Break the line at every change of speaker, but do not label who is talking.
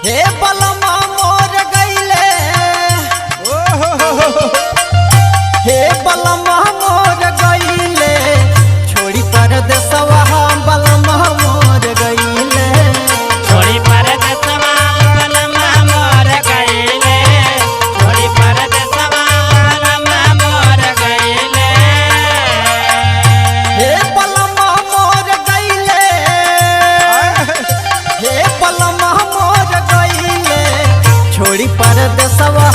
हे बलमा मोर गईले हे बलमा मोर गईले छोड़ी परदेसवा बलमा मोर गईले
छोड़ी परदेसवा बलमा मोर गईले छोड़ी परदेसवा बलमा मोर गईले
हे बलमा मोर गईले हे बलमा मोर गईले छोड़ी परदेसवा